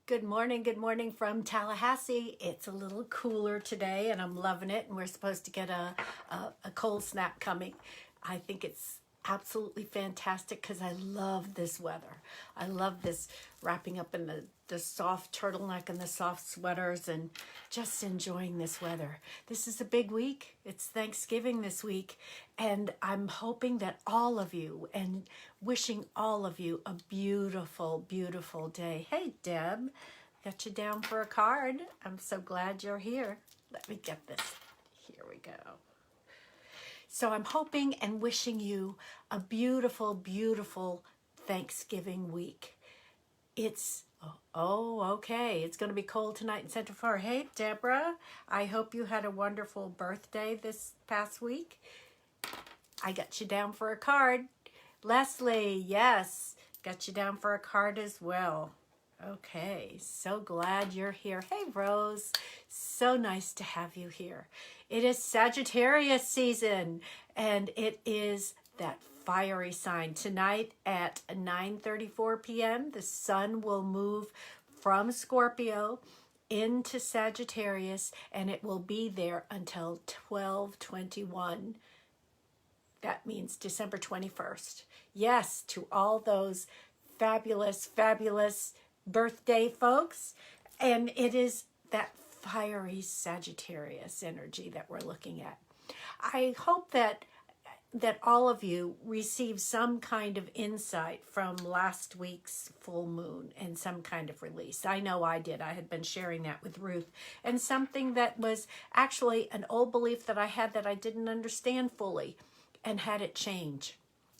Good morning from Tallahassee. It's a little cooler today and I'm loving it, and we're supposed to get a cold snap coming. I think it's absolutely fantastic because I love this weather. I love this wrapping up in the soft turtleneck and the soft sweaters and just enjoying this weather. This is a big week. It's Thanksgiving this week, and I'm hoping that all of you, and wishing all of you a beautiful, beautiful day. Hey, Deb, got you down for a card. I'm so glad you're here. Let me get this. Here we go. So I'm hoping and wishing you a beautiful, beautiful Thanksgiving week. It's, okay, it's going to be cold tonight in Central Florida. Hey, Deborah, I hope you had a wonderful birthday this past week. I got you down for a card. Leslie, yes, got you down for a card as well. Okay, so glad you're here. Hey, Rose, so nice to have you here. It is Sagittarius season, and it is that fiery sign. Tonight at 9:34 p.m., the sun will move from Scorpio into Sagittarius, and it will be there until 12:21. That means December 21st. Yes, to all those fabulous, fabulous birthday folks. And it is that fiery Sagittarius energy that we're looking at. I hope that all of you received some kind of insight from last week's full moon and some kind of release. I know I did. I had been sharing that with Ruth, and something that was actually an old belief that I had that I didn't understand fully, and had it change.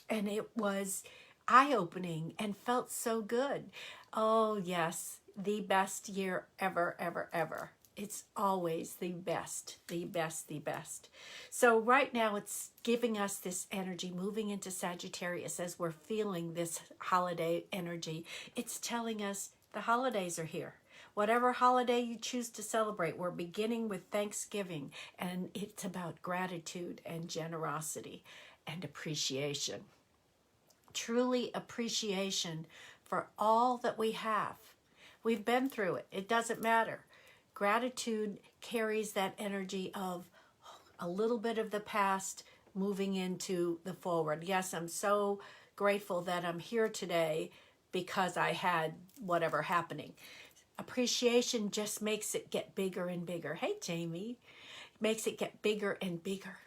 And it was eye-opening and felt so good. Oh yes, the best year ever, ever, ever. It's always the best, the best, the best. So right now it's giving us this energy moving into Sagittarius as we're feeling this holiday energy. It's telling us the holidays are here. Whatever holiday you choose to celebrate, we're beginning with Thanksgiving, and it's about gratitude and generosity and appreciation. Truly appreciation for all that we have. We've been through it. It doesn't matter. Gratitude carries that energy of a little bit of the past moving into the forward. Yes, I'm so grateful that I'm here today because I had whatever happening. Appreciation just makes it get bigger and bigger. Hey, Jamie, makes it get bigger and bigger.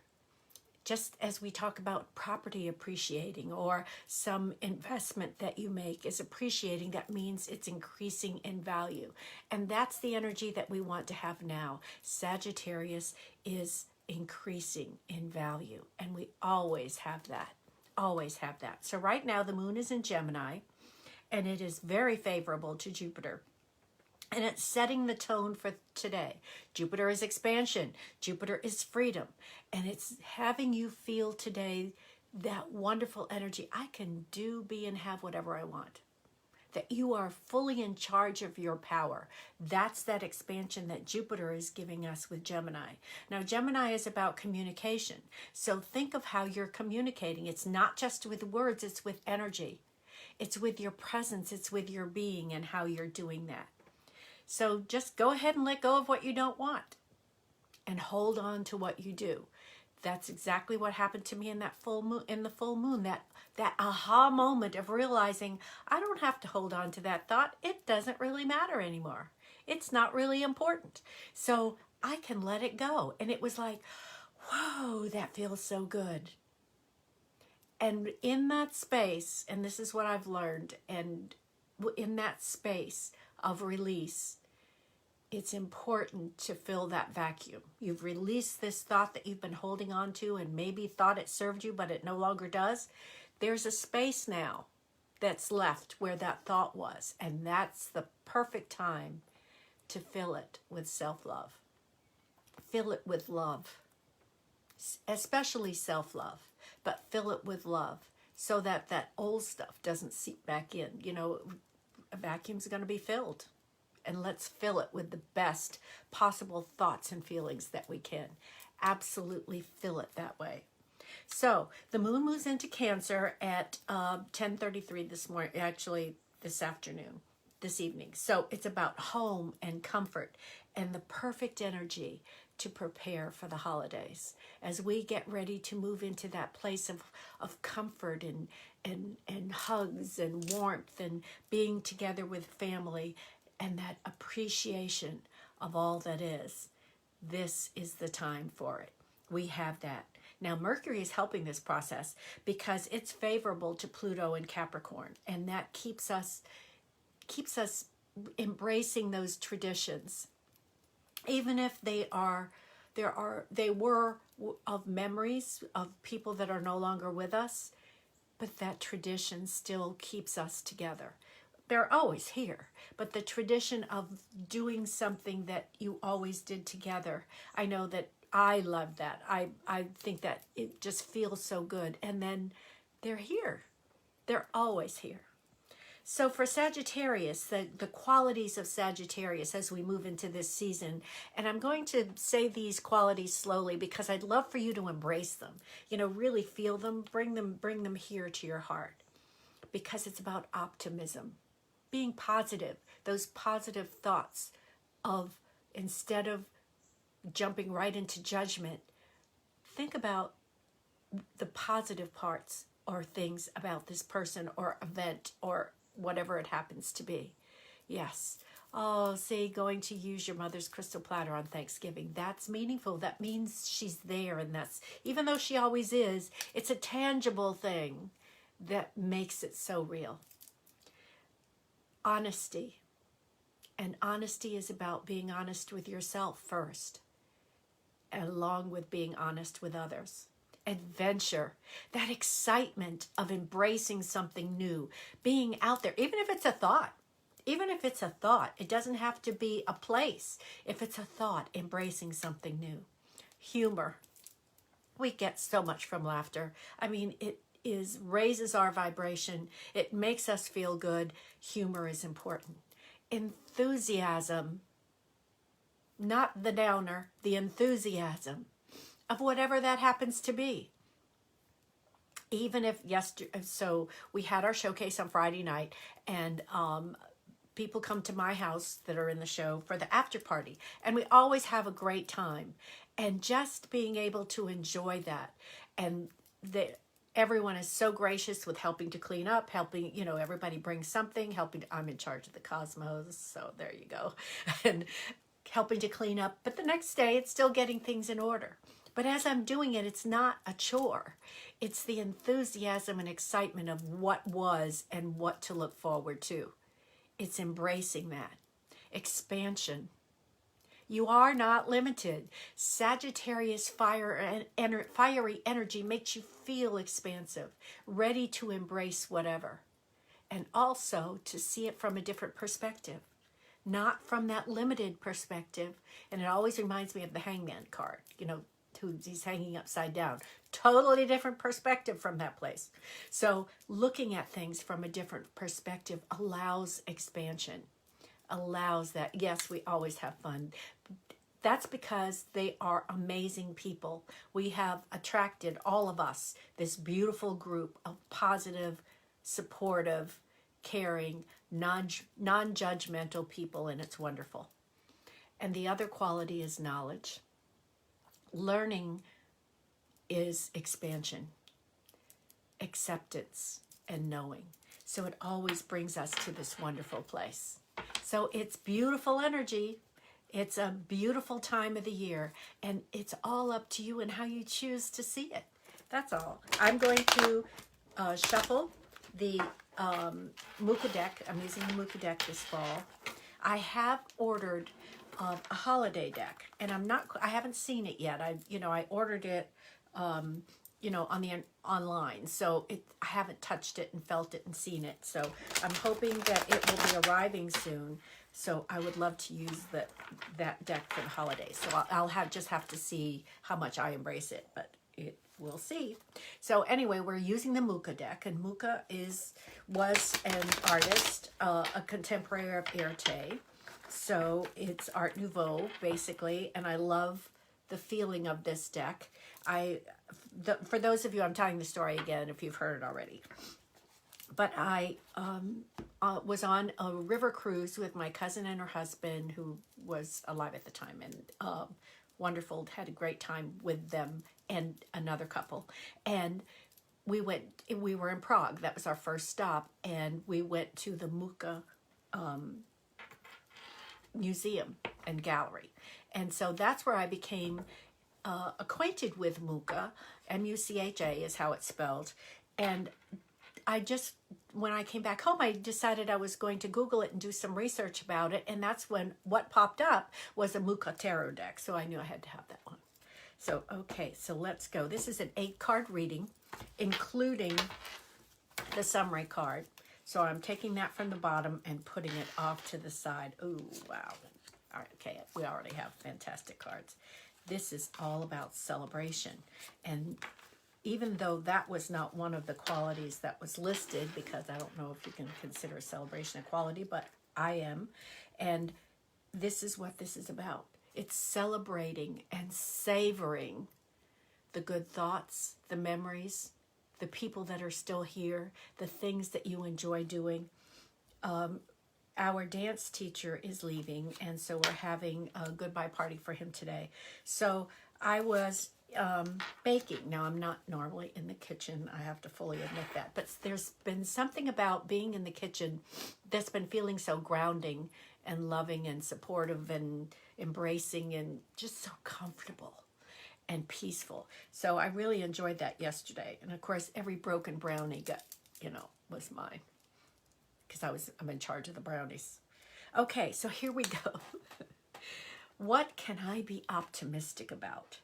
Just as we talk about property appreciating, or some investment that you make is appreciating, that means it's increasing in value. And that's the energy that we want to have now. Sagittarius is increasing in value, and we always have that. Always have that. So right now the moon is in Gemini, and it is very favorable to Jupiter. And it's setting the tone for today. Jupiter is expansion. Jupiter is freedom. And it's having you feel today that wonderful energy. I can do, be, and have whatever I want. That you are fully in charge of your power. That's that expansion that Jupiter is giving us with Gemini. Now, Gemini is about communication. So think of how you're communicating. It's not just with words, it's with energy. It's with your presence, it's with your being, and how you're doing that. So just go ahead and let go of what you don't want and hold on to what you do. That's exactly what happened to me in that full moon, that aha moment of realizing I don't have to hold on to that thought. It doesn't really matter anymore. It's not really important. So I can let it go. And it was like, whoa, that feels so good. And in that space, and this is what I've learned, and in that space of release, it's important to fill that vacuum. You've released this thought that you've been holding on to and maybe thought it served you, but it no longer does. There's a space now that's left where that thought was, and that's the perfect time to fill it with self-love. Fill it with love, especially self-love, but fill it with love so that that old stuff doesn't seep back in. You know, a vacuum's going to be filled. And let's fill it with the best possible thoughts and feelings that we can. Absolutely fill it that way. So the moon moves into Cancer at 10:33 this morning, actually this afternoon. this evening. So it's about home and comfort and the perfect energy to prepare for the holidays as we get ready to move into that place of comfort and hugs and warmth and being together with family and that appreciation of all that is. This is the time for it. We have that. Now, Mercury is helping this process because it's favorable to Pluto and Capricorn, and that keeps us embracing those traditions, even if they were of memories of people that are no longer with us, but that tradition still keeps us together. They're always here, but the tradition of doing something that you always did together, I know that I love that. I think that it just feels so good. And then they're here. They're always here. So for Sagittarius, the qualities of Sagittarius as we move into this season, and I'm going to say these qualities slowly because I'd love for you to embrace them. You know, really feel them, bring them here to your heart, because it's about optimism, being positive, those positive thoughts of, instead of jumping right into judgment, think about the positive parts or things about this person or event or whatever it happens to be. Yes. Oh, see, going to use your mother's crystal platter on Thanksgiving. That's meaningful. That means she's there, and that's, even though she always is, it's a tangible thing that makes it so real. Honesty. And honesty is about being honest with yourself first, along with being honest with others. Adventure, that excitement of embracing something new, being out there, even if it's a thought. Even if it's a thought, it doesn't have to be a place. If it's a thought, embracing something new. Humor. We get so much from laughter. I mean, it raises our vibration. It makes us feel good. Humor is important. Enthusiasm, not the downer, the enthusiasm of whatever that happens to be. Even if so we had our showcase on Friday night, and people come to my house that are in the show for the after party, and we always have a great time. And just being able to enjoy that, and everyone is so gracious with helping to clean up, helping, you know, everybody brings something, I'm in charge of the cosmos, so there you go, and helping to clean up. But the next day, it's still getting things in order. But as I'm doing it, it's not a chore. It's the enthusiasm and excitement of what was and what to look forward to. It's embracing that. Expansion. You are not limited. Sagittarius fiery energy makes you feel expansive, ready to embrace whatever. And also to see it from a different perspective, not from that limited perspective. And it always reminds me of the Hangman card, you know, he's hanging upside down. Totally different perspective from that place. So looking at things from a different perspective allows expansion, allows that. Yes, we always have fun. That's because they are amazing people. We have attracted, all of us, this beautiful group of positive, supportive, caring, non-judgmental people, and it's wonderful. And the other quality is knowledge. Learning is expansion, acceptance, and knowing. So it always brings us to this wonderful place. So it's beautiful energy. It's a beautiful time of the year, and it's all up to you and how you choose to see it. That's all. I'm going to shuffle the Muka deck. I'm using the Muka deck this fall. I have ordered a holiday deck, and I haven't seen it yet. I ordered it, on the online, so I haven't touched it and felt it and seen it. So I'm hoping that it will be arriving soon. So I would love to use that deck for the holidays. So I'll just have to see how much I embrace it, but we'll see. So anyway, we're using the Muka deck, and Muka was an artist, a contemporary of Erte. So it's Art Nouveau, basically, and I love the feeling of this deck. For those of you, I'm telling the story again if you've heard it already. But I was on a river cruise with my cousin and her husband, who was alive at the time, and wonderful, had a great time with them and another couple. And we were in Prague. That was our first stop. And we went to the Mucha Museum and Gallery. And so that's where I became acquainted with Mucha. M-U-C-H-A is how it's spelled. And when I came back home, I decided I was going to Google it and do some research about it. And that's when what popped up was a Mucha tarot deck. So I knew I had to have that one. So, okay, so let's go. This is an 8-card reading, including the summary card. So I'm taking that from the bottom and putting it off to the side. Ooh, wow. All right, okay, we already have fantastic cards. This is all about celebration. And even though that was not one of the qualities that was listed, because I don't know if you can consider a celebration a quality, but I am. And this is what this is about. It's celebrating and savoring the good thoughts, the memories, the people that are still here, the things that you enjoy doing. Our dance teacher is leaving, and so we're having a goodbye party for him today. So I was baking. Now, I'm not normally in the kitchen. I have to fully admit that. But there's been something about being in the kitchen that's been feeling so grounding and loving and supportive and embracing and just so comfortable and peaceful. So I really enjoyed that yesterday. And of course, every broken brownie was mine, because I'm in charge of the brownies. Okay, so here we go. What can I be optimistic about?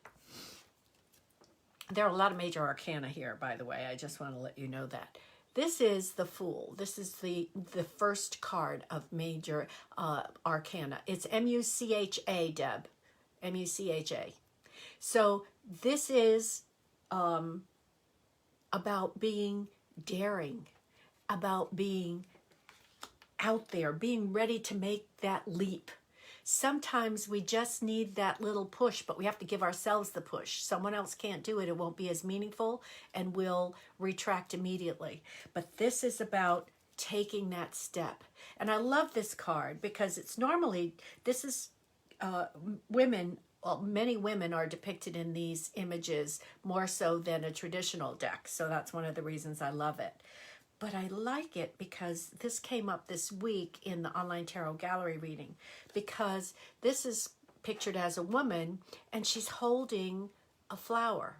There are a lot of major arcana here, by the way. I just want to let you know that. This is the Fool. This is the first card of major arcana. It's M-U-C-H-A, Deb. M-U-C-H-A. So this is about being daring, about being out there, being ready to make that leap. Sometimes we just need that little push, but we have to give ourselves the push. Someone else can't do it. It won't be as meaningful, and we'll retract immediately. But this is about taking that step. And I love this card because it's normally, this is women. Well, many women are depicted in these images more so than a traditional deck. So that's one of the reasons I love it. But I like it because this came up this week in the online tarot gallery reading, because this is pictured as a woman and she's holding a flower,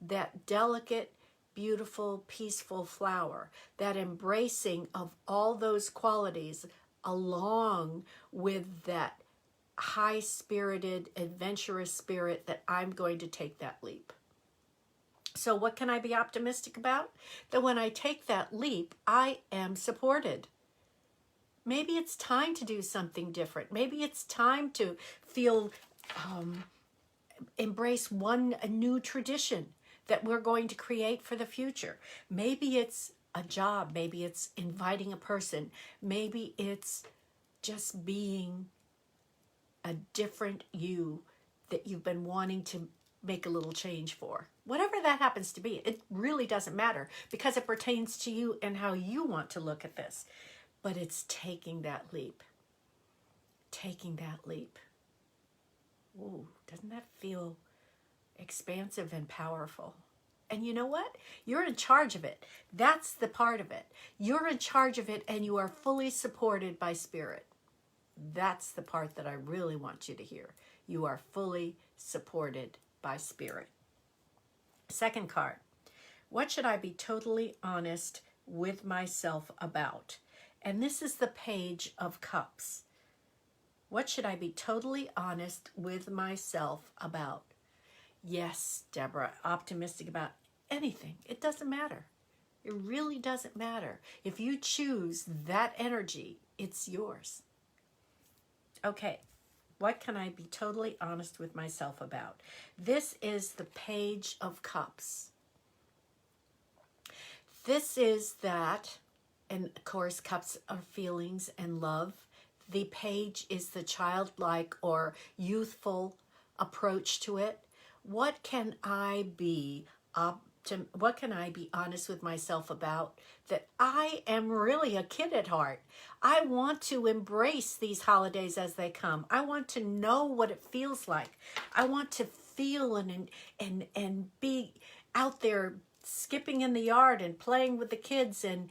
that delicate, beautiful, peaceful flower, that embracing of all those qualities along with that high-spirited, adventurous spirit that I'm going to take that leap. So what can I be optimistic about? That when I take that leap, I am supported. Maybe it's time to do something different. Maybe it's time to feel, embrace a new tradition that we're going to create for the future. Maybe it's a job. Maybe it's inviting a person. Maybe it's just being a different you that you've been wanting to make a little change for. Whatever that happens to be, it really doesn't matter because it pertains to you and how you want to look at this. But it's taking that leap. Taking that leap. Ooh, doesn't that feel expansive and powerful? And you know what? You're in charge of it. That's the part of it. You're in charge of it and you are fully supported by spirit. That's the part that I really want you to hear. You are fully supported by spirit. Second card. What should I be totally honest with myself about? And this is the Page of Cups. What should I be totally honest with myself about? Yes, Deborah, optimistic about anything. It doesn't matter. It really doesn't matter. If you choose that energy, it's yours. Okay, what can I be totally honest with myself about? This is the Page of Cups. This is that, and of course, cups are feelings and love. The page is the childlike or youthful approach to it. What can I be what can I be honest with myself about? That I am really a kid at heart. I want to embrace these holidays as they come. I want to know what it feels like. I want to feel and be out there skipping in the yard and playing with the kids and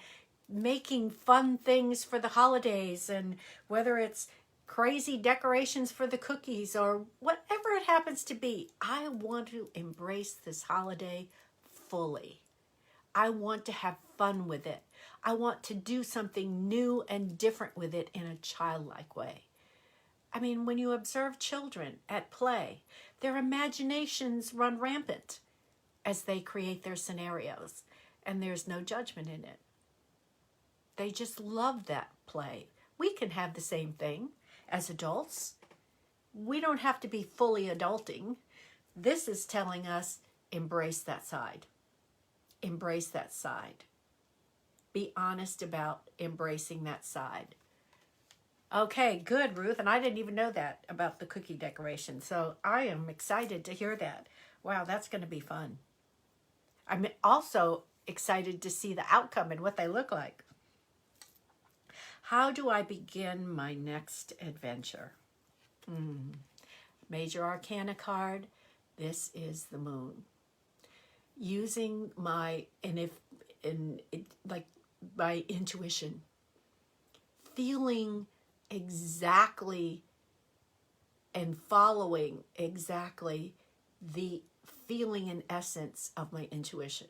making fun things for the holidays, and whether it's crazy decorations for the cookies or whatever it happens to be, I want to embrace this holiday fully. I want to have fun with it. I want to do something new and different with it in a childlike way. I mean, when you observe children at play, their imaginations run rampant as they create their scenarios, and there's no judgment in it. They just love that play. We can have the same thing as adults. We don't have to be fully adulting. This is telling us, embrace that side. Embrace that side. Be honest about embracing that side. Okay, good, Ruth. And I didn't even know that about the cookie decoration. So I am excited to hear that. Wow, that's going to be fun. I'm also excited to see the outcome and what they look like. How do I begin my next adventure? Major Arcana card. This is the Moon. Using my my intuition, feeling exactly and following exactly the feeling and essence of my intuition.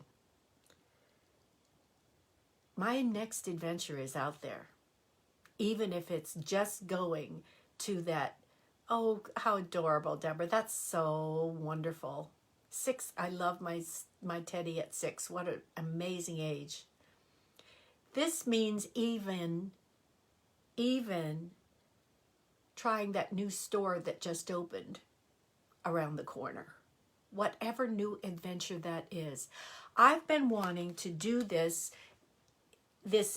My next adventure is out there. Even if it's just going to that, oh, how adorable, Deborah. That's so wonderful. 6, I love my Teddy at 6. What an amazing age. This means even trying that new store that just opened around the corner. Whatever new adventure that is. I've been wanting to do this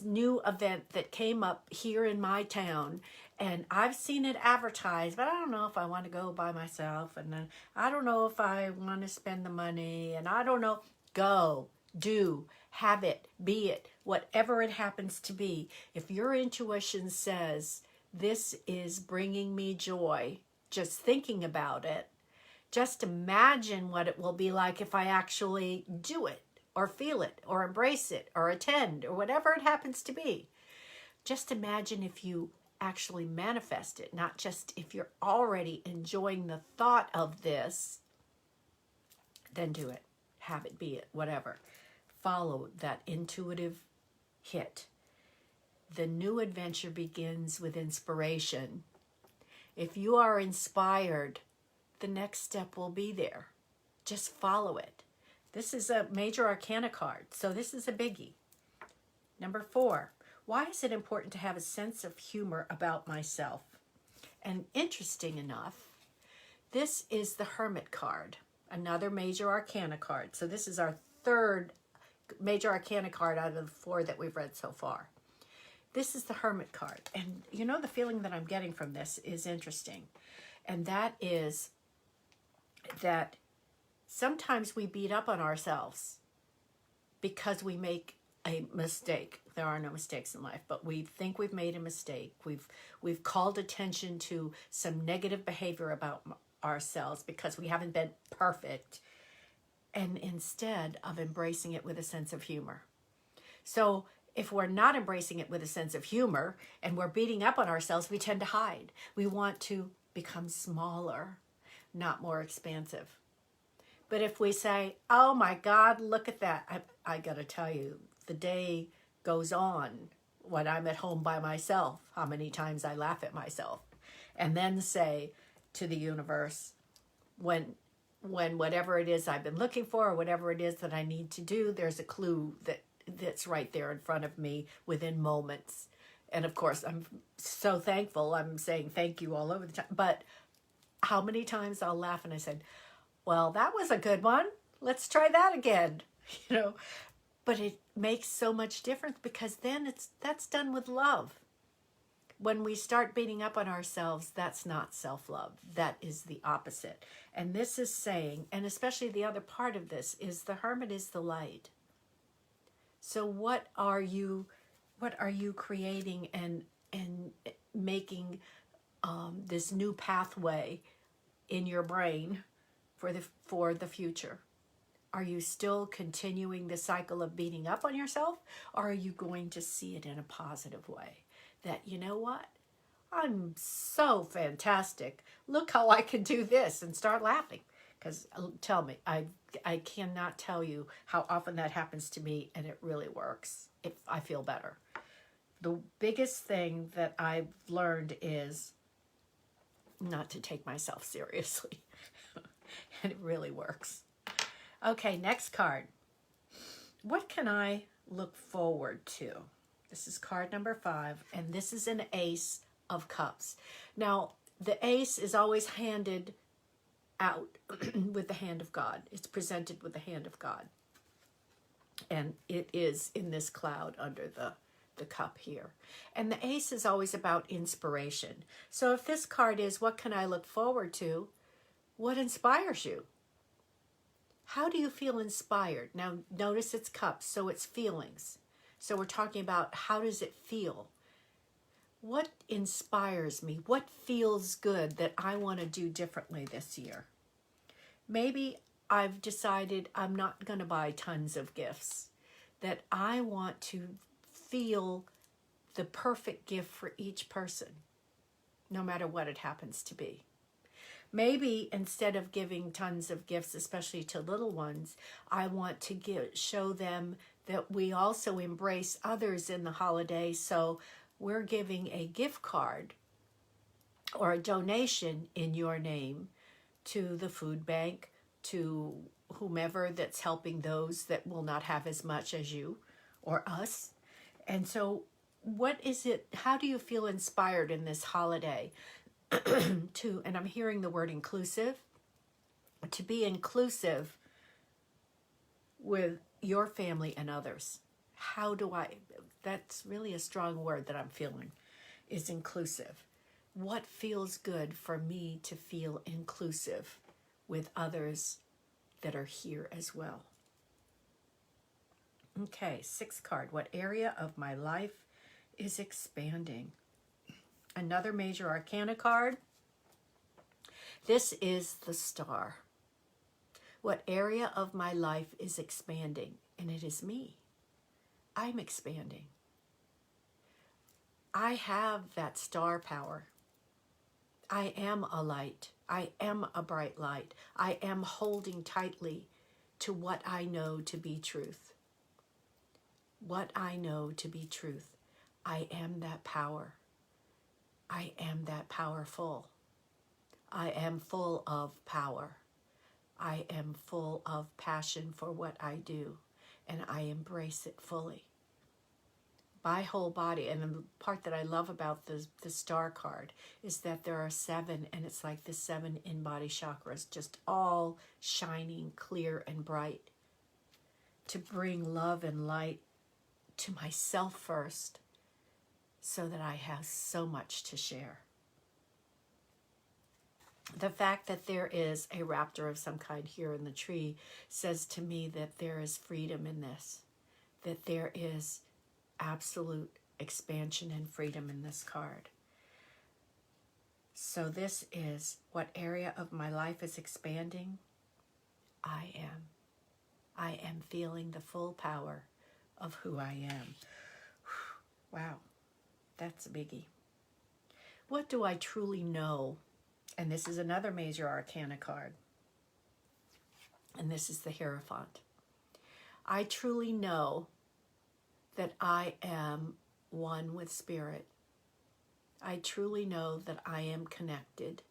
new event that came up here in my town, and I've seen it advertised, but I don't know if I want to go by myself, and then I don't know if I want to spend the money, and I don't know. Go, do, have it, be it, whatever it happens to be. If your intuition says, this is bringing me joy, just thinking about it, just imagine what it will be like if I actually do it, or feel it, or embrace it, or attend, or whatever it happens to be. Just imagine if you actually manifest it, not just if you're already enjoying the thought of this, then do it. Have it, be it, whatever. Follow that intuitive hit. The new adventure begins with inspiration. If you are inspired, the next step will be there. Just follow it. This is a Major Arcana card, so this is a biggie. Number 4, why is it important to have a sense of humor about myself? And interesting enough, this is the Hermit card, another Major Arcana card. So this is our 3rd Major Arcana card out of the 4 that we've read so far. This is the Hermit card. And you know, the feeling that I'm getting from this is interesting. And that is that sometimes we beat up on ourselves because we make a mistake. There are no mistakes in life, but we think we've made a mistake. We've called attention to some negative behavior about ourselves because we haven't been perfect, and instead of embracing it with a sense of humor. So if we're not embracing it with a sense of humor and we're beating up on ourselves, we tend to hide. We want to become smaller, not more expansive. But if we say, oh my God, look at that. I got to tell you, the day goes on when I'm at home by myself, how many times I laugh at myself. And then say to the universe, when whatever it is I've been looking for, or whatever it is that I need to do, there's a clue that's right there in front of me within moments. And of course, I'm so thankful. I'm saying thank you all over the time. But how many times I'll laugh and I said, well, that was a good one. Let's try that again. You know, but it makes so much difference because then that's done with love. when we start beating up on ourselves, that's not self-love. That is the opposite. And this is saying, and especially the other part of this, is the Hermit is the light. So what are you creating and making this new pathway in your brain for the future? Are you still continuing the cycle of beating up on yourself, or are you going to see it in a positive way? That, you know what? I'm so fantastic. Look how I can do this, and start laughing. Because tell me, I cannot tell you how often that happens to me, and it really works. I feel better. The biggest thing that I've learned is not to take myself seriously. And it really works. Okay, next card. What can I look forward to? This is card number 5, and this is an Ace of Cups. Now, the Ace is always handed out with the hand of God. It's presented with the hand of God. And it is in this cloud under the cup here. And the Ace is always about inspiration. So if this card is, what can I look forward to? What inspires you? How do you feel inspired? Now, notice it's cups, so it's feelings. So we're talking about, how does it feel? What inspires me? What feels good that I want to do differently this year? Maybe I've decided I'm not going to buy tons of gifts, that I want to feel the perfect gift for each person, no matter what it happens to be. Maybe instead of giving tons of gifts, especially to little ones, I want to show them that we also embrace others in the holiday. So we're giving a gift card or a donation in your name to the food bank, to whomever that's helping those that will not have as much as you or us. And so what is it, how do you feel inspired in this holiday to, and I'm hearing the word inclusive, to be inclusive with your family and others? How do I, that's really a strong word that I'm feeling, is inclusive. What feels good for me to feel inclusive with others that are here as well? Okay, 6th card. What area of my life is expanding? Another major arcana card. This is the Star. What area of my life is expanding? And it is me. I'm expanding. I have that star power. I am a light. I am a bright light. I am holding tightly to what I know to be truth. What I know to be truth. I am that power. I am that powerful. I am full of power. I am full of passion for what I do, and I embrace it fully. My whole body, and the part that I love about the Star card is that there are 7, and it's like the 7 in-body chakras, just all shining clear and bright, to bring love and light to myself first, so that I have so much to share. The fact that there is a raptor of some kind here in the tree says to me that there is freedom in this, that there is absolute expansion and freedom in this card. So this is, what area of my life is expanding? I am. I am feeling the full power of who I am. Wow. That's a biggie. What do I truly know? And this is another major arcana card. And this is the Hierophant. I truly know that I am one with Spirit. I truly know that I am connected.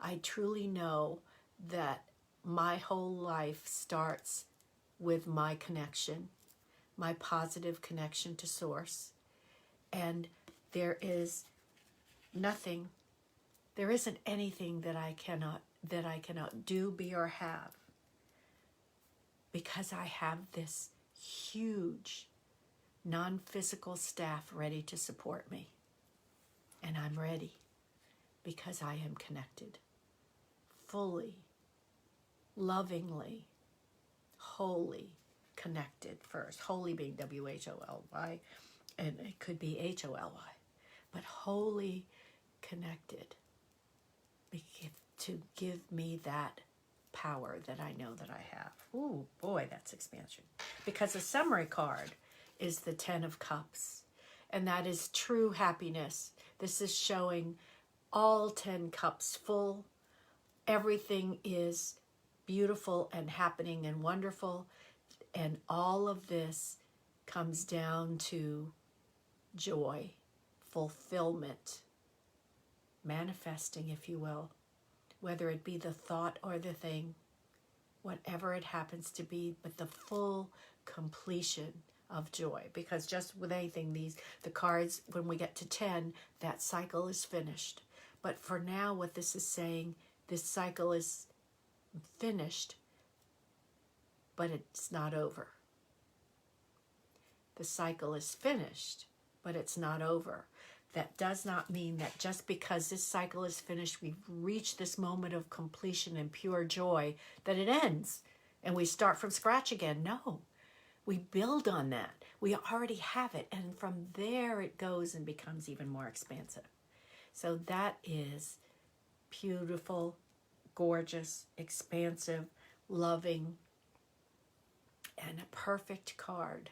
I truly know that my whole life starts with my connection, my positive connection to Source. And there is nothing, there isn't anything that I cannot do, be, or have, because I have this huge non-physical staff ready to support me. And I'm ready because I am connected, fully, lovingly, wholly connected first. Wholly being W-H-O-L-Y, and it could be H-O-L-Y, but wholly connected to give me that power that I know that I have. Ooh, boy, that's expansion. Because the summary card is the 10 of Cups, and that is true happiness. This is showing all 10 cups full. Everything is beautiful and happening and wonderful, and all of this comes down to joy, fulfillment, manifesting, if you will, whether it be the thought or the thing, whatever it happens to be, but the full completion of joy. Because just with anything, the cards, when we get to 10, that cycle is finished. But for now, what this is saying, this cycle is finished, but it's not over. The cycle is finished, but it's not over. That does not mean that just because this cycle is finished, we've reached this moment of completion and pure joy, that it ends and we start from scratch again. No, we build on that. We already have it. And from there it goes and becomes even more expansive. So that is beautiful, gorgeous, expansive, loving, and a perfect card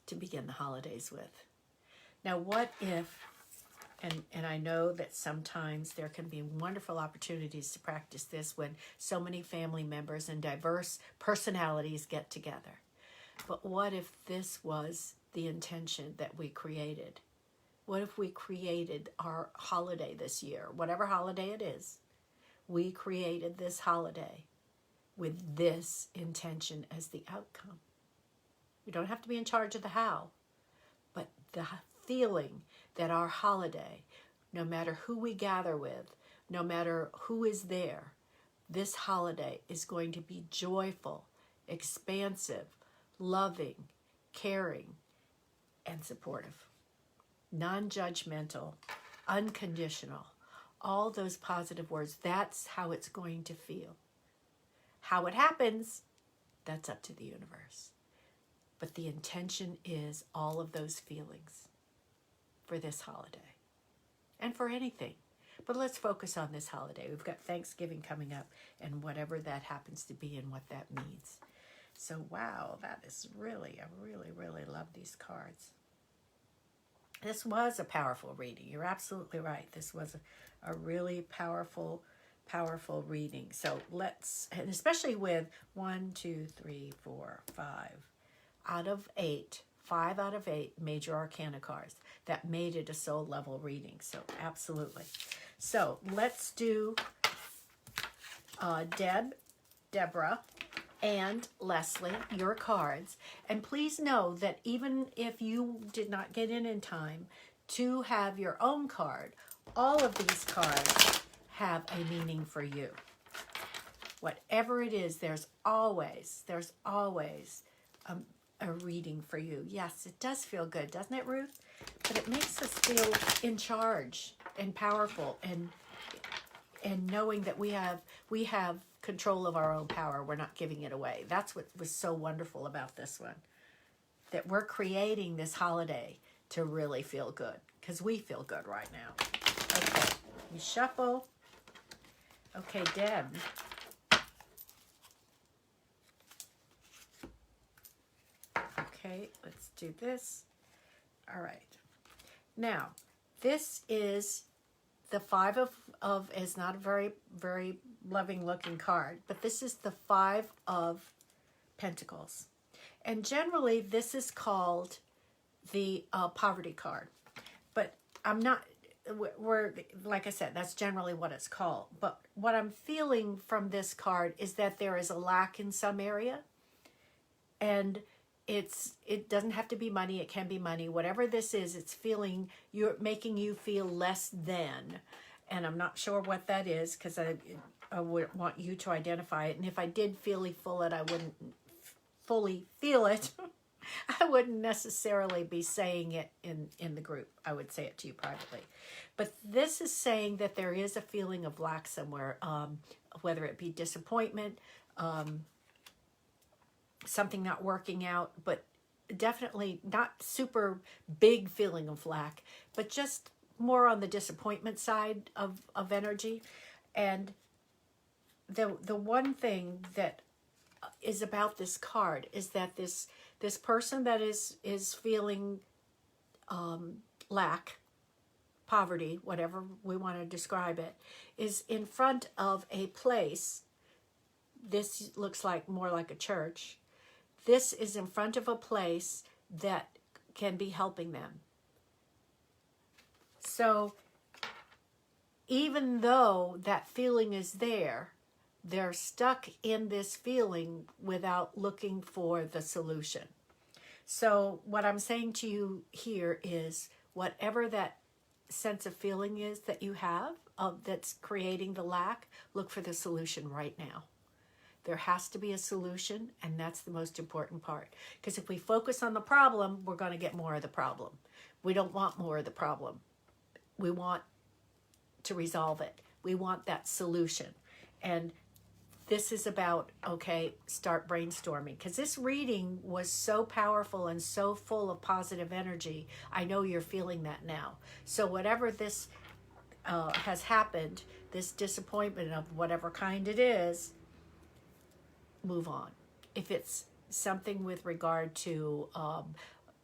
to begin the holidays with. Now, what if, and I know that sometimes there can be wonderful opportunities to practice this when so many family members and diverse personalities get together. But what if this was the intention that we created? What if we created our holiday this year, whatever holiday it is, we created this holiday with this intention as the outcome? We don't have to be in charge of the how, but the feeling that our holiday, no matter who we gather with, no matter who is there, this holiday is going to be joyful, expansive, loving, caring, and supportive. Non-judgmental, unconditional, all those positive words. That's how it's going to feel. How it happens, that's up to the universe. But the intention is all of those feelings for this holiday and for anything. But let's focus on this holiday. We've got Thanksgiving coming up and whatever that happens to be and what that means. So, wow, that is really, I really love these cards. This was a powerful reading. You're absolutely right. This was a really powerful reading. So let's, and especially with 1, 2, 3, 4, 5 out of 8, 5 out of 8 major arcana cards that made it a soul level reading. So absolutely. So let's do Deborah, and Leslie, your cards. And please know that even if you did not get in time to have your own card, all of these cards have a meaning for you. Whatever it is, there's always a reading for you. Yes, it does feel good, doesn't it, Ruth? But it makes us feel in charge and powerful, and knowing that we have control of our own power. We're not giving it away. That's what was so wonderful about this one. That we're creating this holiday to really feel good, because we feel good right now. Okay, you shuffle. Okay, Deb. Okay, let's do this. All right. Now, this is the 5 of is not a very loving looking card, but this is the 5 of Pentacles. And generally this is called the poverty card. But I'm not, like I said, that's generally what it's called. But what I'm feeling from this card is that there is a lack in some area. And it doesn't have to be money, it can be money. Whatever this is, it's making you feel less than. And I'm not sure what that is, because I would want you to identify it. And if I did feel it, I wouldn't fully feel it. I wouldn't necessarily be saying it in the group. I would say it to you privately. But this is saying that there is a feeling of lack somewhere, whether it be disappointment, something not working out, but definitely not super big feeling of lack, but just more on the disappointment side of energy. And the one thing that is about this card is that this person that is feeling lack, poverty, whatever we want to describe it, is in front of a place. This looks like more like a church. This is in front of a place that can be helping them. So even though that feeling is there, they're stuck in this feeling without looking for the solution. So what I'm saying to you here is, whatever that sense of feeling is that you have that's creating the lack, look for the solution right now. There has to be a solution, and that's the most important part. Because if we focus on the problem, we're going to get more of the problem. We don't want more of the problem. We want to resolve it. We want that solution. And this is about, okay, start brainstorming. Because this reading was so powerful and so full of positive energy. I know you're feeling that now. So whatever this has happened, this disappointment of whatever kind it is, move on. If it's something with regard to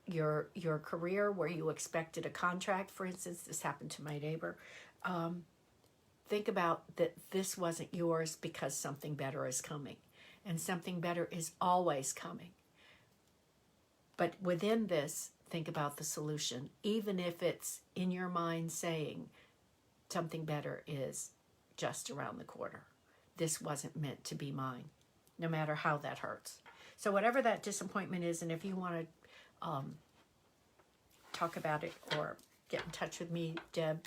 your career, where you expected a contract, for instance, this happened to my neighbor, think about that this wasn't yours, because something better is coming. And something better is always coming. But within this, think about the solution, even if it's in your mind saying something better is just around the corner. This wasn't meant to be mine, no matter how that hurts. So whatever that disappointment is, and if you want to talk about it or get in touch with me, Deb,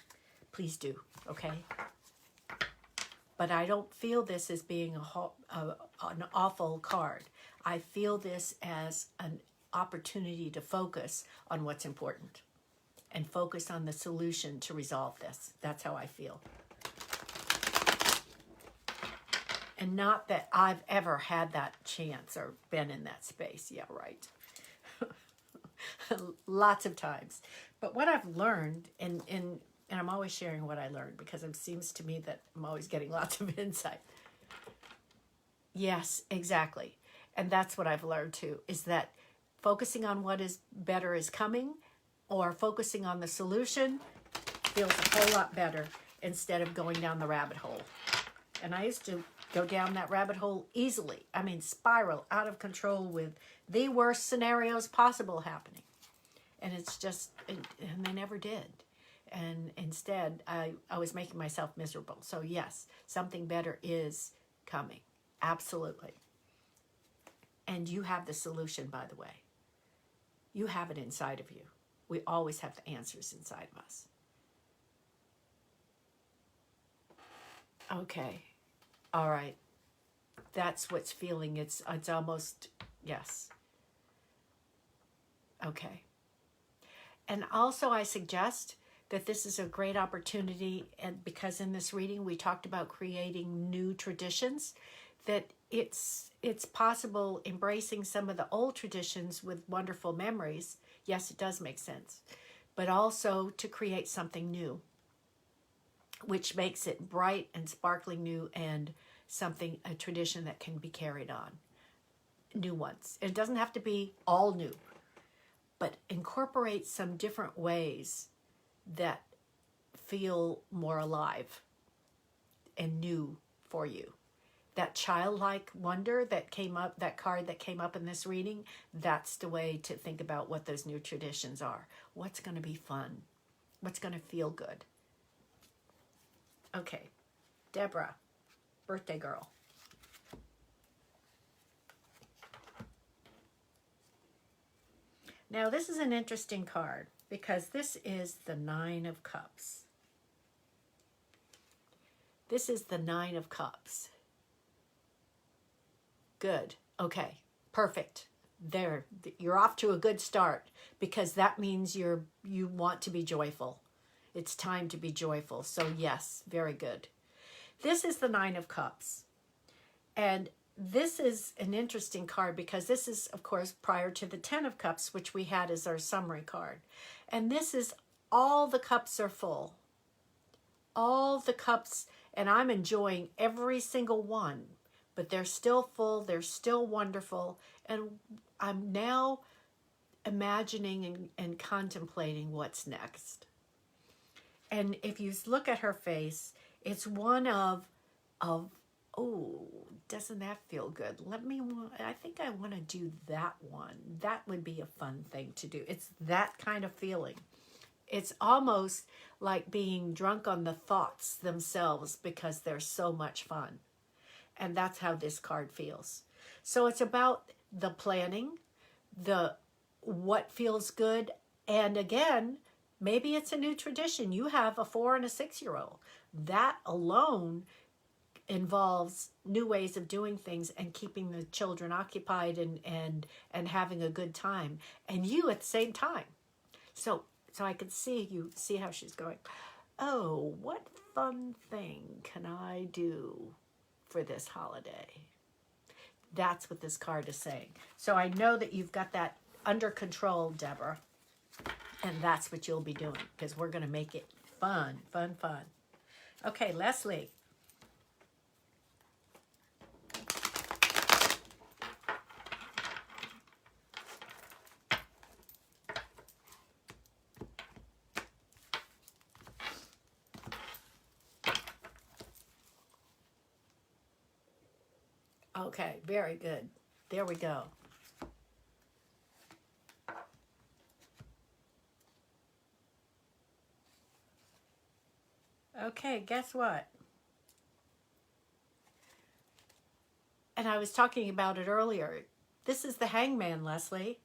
please do, okay? But I don't feel this as being an awful card. I feel this as an opportunity to focus on what's important and focus on the solution to resolve this. That's how I feel. And not that I've ever had that chance or been in that space. Yeah, right. Lots of times. But what I've learned, and I'm always sharing what I learned, because it seems to me that I'm always getting lots of insight. Yes, exactly. And that's what I've learned too, is that focusing on what is better is coming, or focusing on the solution, feels a whole lot better instead of going down the rabbit hole. And I used to go down that rabbit hole easily. I mean, spiral out of control with the worst scenarios possible happening. And it's just, and they never did. And instead, I was making myself miserable. So yes, something better is coming. Absolutely. And you have the solution, by the way. You have it inside of you. We always have the answers inside of us. Okay. All right. That's what's feeling. It's almost, yes. Okay. And also I suggest that this is a great opportunity, and because in this reading we talked about creating new traditions, that it's possible embracing some of the old traditions with wonderful memories. Yes, it does make sense. But also to create something new, which makes it bright and sparkling new, and a tradition that can be carried on. New ones. It doesn't have to be all new, but incorporate some different ways that feel more alive and new for you. That childlike wonder that came up, that card that came up in this reading, that's the way to think about what those new traditions are. What's going to be fun? What's going to feel good? Okay, Deborah, birthday girl. Now this is an interesting card, because this is the Nine of Cups. This is the Nine of Cups. Good. Okay. Perfect. there, you're off to a good start, because that means you want to be joyful. It's time to be joyful. So yes, very good. This is the Nine of Cups. And this is an interesting card because this is, of course, prior to the Ten of Cups, which we had as our summary card. And this is all the cups are full. All the cups, and I'm enjoying every single one, but they're still full, they're still wonderful, and I'm now imagining and contemplating what's next. And if you look at her face, it's one of oh, doesn't that feel good? I think I want to do that one. That would be a fun thing to do. It's that kind of feeling. It's almost like being drunk on the thoughts themselves because they're so much fun. And that's how this card feels. So it's about the planning, the what feels good, and again, maybe it's a new tradition. You have a 4 and a 6-year-old. That alone involves new ways of doing things and keeping the children occupied and having a good time. And you at the same time. So I could see how she's going, oh, what fun thing can I do for this holiday? That's what this card is saying. So I know that you've got that under control, Deborah. And that's what you'll be doing, because we're going to make it fun, fun, fun. Okay, Leslie. Okay, very good. There we go. Okay, guess what? And I was talking about it earlier. This is the Hangman, Leslie.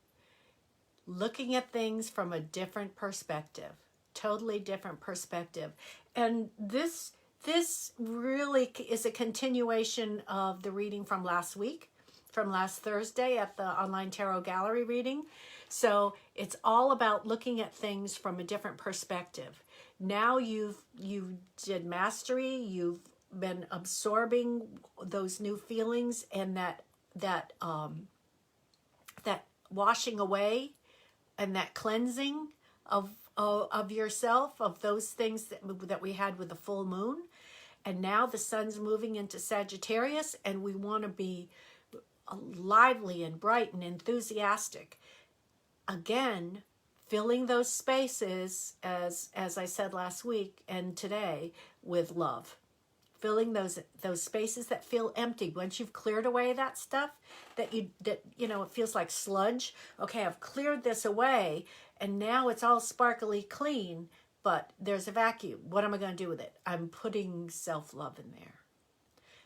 Looking at things from a different perspective. Totally different perspective. And this really is a continuation of the reading from last week, from last Thursday at the online tarot gallery reading. So it's all about looking at things from a different perspective. Now you did mastery, you've been absorbing those new feelings and that washing away and that cleansing of yourself, of those things that we had with the full moon. And now the sun's moving into Sagittarius, and we want to be lively and bright and enthusiastic. Again, filling those spaces, as I said last week and today, with love. Filling those spaces that feel empty. Once you've cleared away that stuff that it feels like sludge. Okay, I've cleared this away, and now it's all sparkly clean, but there's a vacuum. What am I going to do with it? I'm putting self-love in there.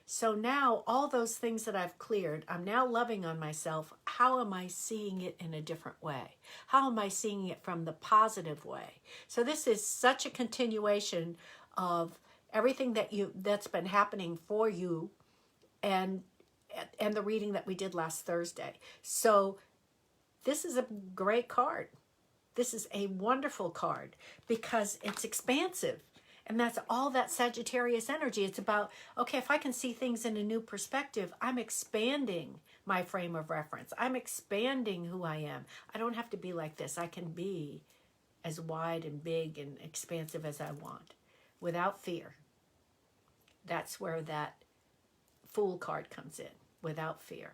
So now all those things that I've cleared, I'm now loving on myself. How am I seeing it in a different way? How am I seeing it from the positive way? So this is such a continuation of everything that's been happening for you and the reading that we did last Thursday. So this is a great card. This is a wonderful card because it's expansive. And that's all that Sagittarius energy. It's about, okay, if I can see things in a new perspective, I'm expanding my frame of reference. I'm expanding who I am. I don't have to be like this. I can be as wide and big and expansive as I want without fear. That's where that Fool card comes in, without fear.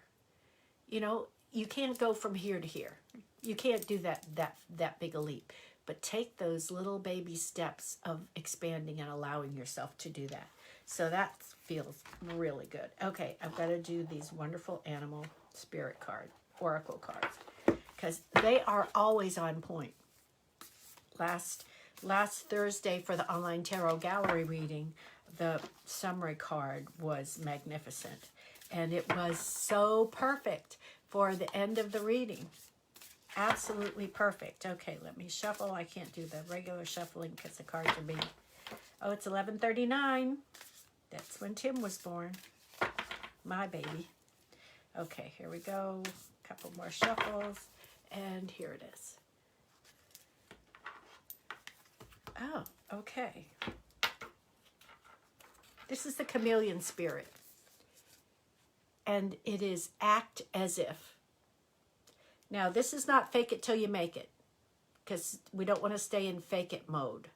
You know, you can't go from here to here. You can't do that big a leap. But take those little baby steps of expanding and allowing yourself to do that. So that feels really good. Okay, I've got to do these wonderful animal spirit card, oracle cards, because they are always on point. Last Thursday for the online tarot gallery reading, the summary card was magnificent. And it was so perfect for the end of the reading. Absolutely perfect. Okay, let me shuffle. I can't do the regular shuffling because the cards are being... Oh, it's 11:39. That's when Tim was born. My baby. Okay, here we go. couple more shuffles, and here it is. Oh, okay. This is the chameleon spirit. And it is act as if. Now, this is not fake it till you make it, because we don't want to stay in fake it mode.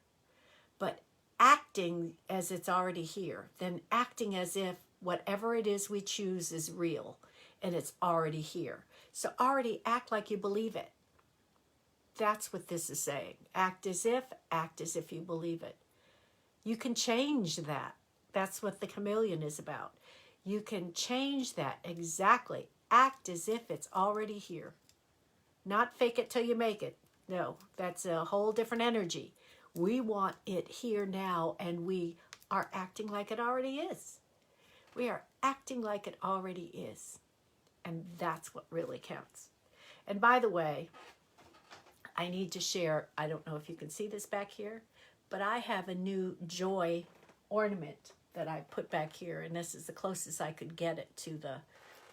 But acting as it's already here, then acting as if whatever it is we choose is real and it's already here. So already act like you believe it. That's what this is saying. Act as if you believe it. You can change that. That's what the chameleon is about. You can change that exactly. Act as if it's already here. Not fake it till you make it. No, that's a whole different energy. We want it here now, and we are acting like it already is. We are acting like it already is. And that's what really counts. And by the way, I need to share, I don't know if you can see this back here, but I have a new joy ornament that I put back here, and this is the closest I could get it to the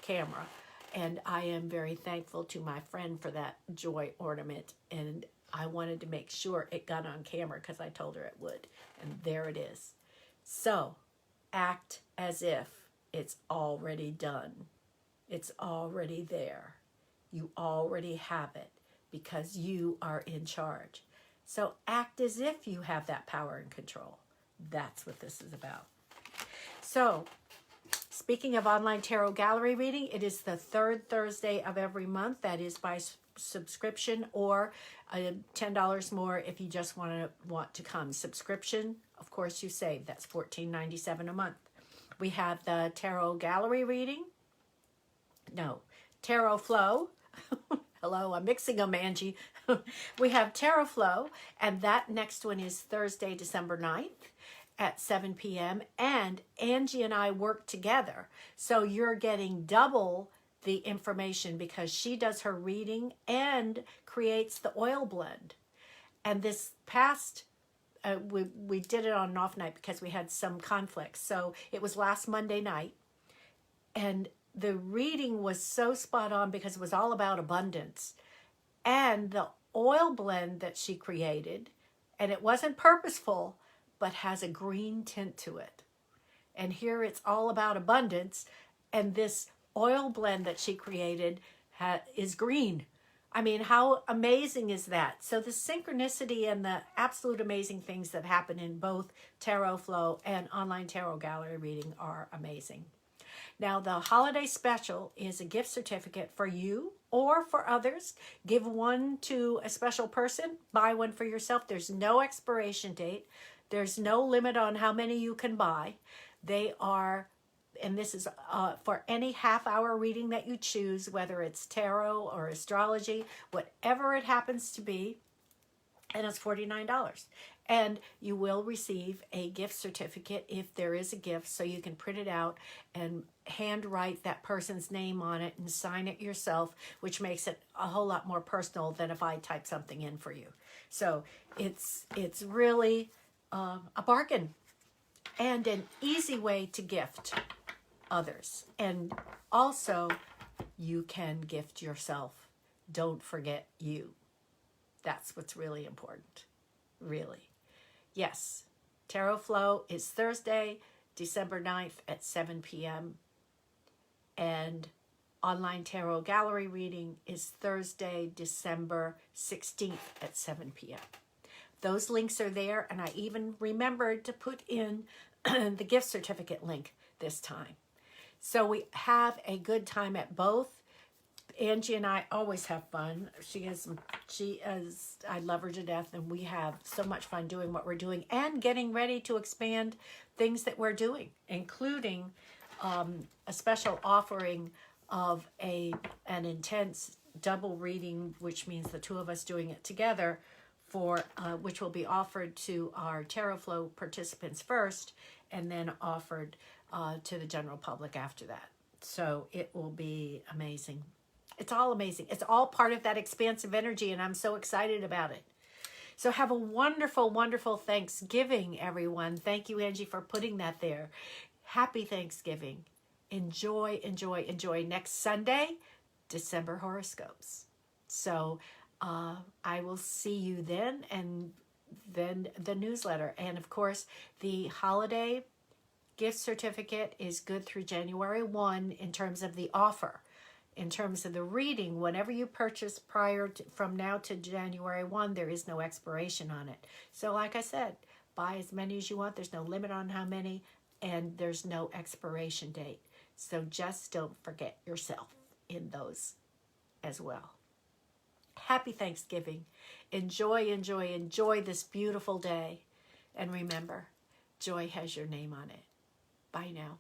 camera. And I am very thankful to my friend for that joy ornament, and I wanted to make sure it got on camera because I told her it would, and there it is. So, act as if it's already done. It's already there. You already have it because you are in charge. So act as if you have that power and control. That's what this is about. So, speaking of online tarot gallery reading, it is the third Thursday of every month. That is by subscription, or $10 more if you just want to come. Subscription, of course, you save. That's $14.97 a month. We have the tarot gallery reading. No, tarot flow. Hello, I'm mixing them, Angie. We have tarot flow, and that next one is Thursday, December 9th. At 7 p.m. And Angie and I work together. So you're getting double the information because she does her reading and creates the oil blend. And this past, we did it on an off night because we had some conflicts. So it was last Monday night. And the reading was so spot on because it was all about abundance. And the oil blend that she created, and it wasn't purposeful, but has a green tint to it. And here it's all about abundance. And this oil blend that she created is green. I mean, how amazing is that? So the synchronicity and the absolute amazing things that happen in both tarot flow and online tarot gallery reading are amazing. Now, the holiday special is a gift certificate for you or for others. Give one to a special person. Buy one for yourself. There's no expiration date. There's no limit on how many you can buy. They are, and this is for any half-hour reading that you choose, whether it's tarot or astrology, whatever it happens to be, and it's $49. And you will receive a gift certificate if there is a gift, so you can print it out and handwrite that person's name on it and sign it yourself, which makes it a whole lot more personal than if I type something in for you. So it's really a bargain and an easy way to gift others. And also, you can gift yourself. Don't forget you. That's what's really important. Really. Yes, Tarot Flow is Thursday, December 9th at 7 p.m. And online tarot gallery reading is Thursday, December 16th at 7 p.m. Those links are there, and I even remembered to put in the gift certificate link this time. So we have a good time at both. Angie and I always have fun. She is, I love her to death, and we have so much fun doing what we're doing and getting ready to expand things that we're doing, including a special offering of an intense double reading, which means the two of us doing it together, for which will be offered to our Tarot Flow participants first, and then offered to the general public after that. So it will be amazing. It's all amazing. It's all part of that expansive energy, and I'm so excited about it. So have a wonderful, wonderful Thanksgiving, everyone. Thank you, Angie, for putting that there. Happy Thanksgiving. Enjoy, enjoy, enjoy. Next Sunday, December horoscopes. So I will see you then, and then the newsletter. And of course, the holiday gift certificate is good through January 1 in terms of the offer. In terms of the reading, whenever you purchase from now to January 1, there is no expiration on it. So like I said, buy as many as you want. There's no limit on how many, and there's no expiration date. So just don't forget yourself in those as well. Happy Thanksgiving. Enjoy, enjoy, enjoy this beautiful day. And remember, joy has your name on it. Bye now.